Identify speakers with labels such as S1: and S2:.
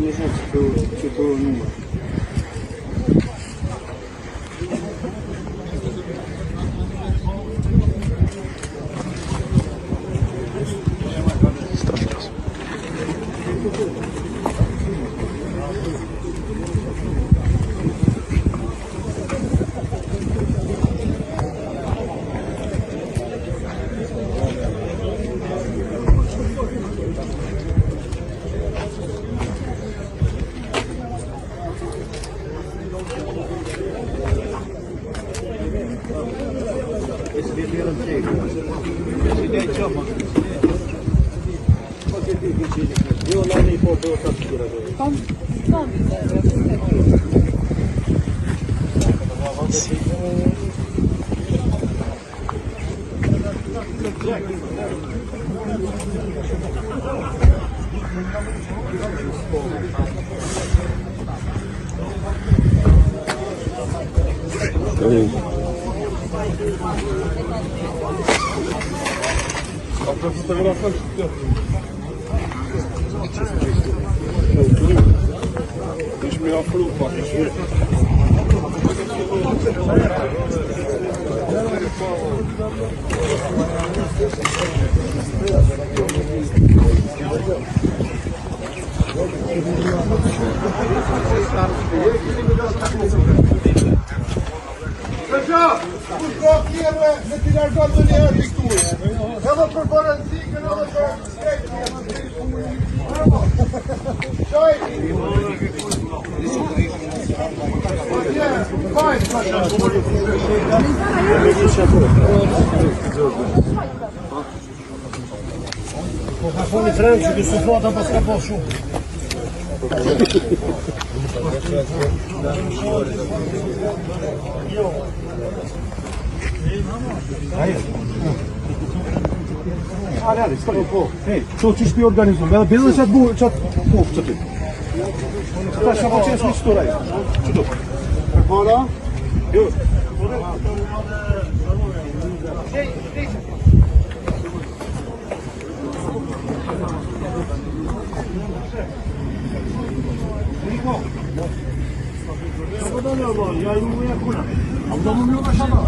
S1: нужно типа номер.
S2: Telefonu tren çünkü sıfırdan başka boşum. Hayır. Hadi, stop. Hey, to ćeš organizam. Ja bilo sad bu čat popčati. Šta še hoćeš mi što radi? Čudo. Hvala. Jo. Ja imam moja kuna. A u domu mi ona šama.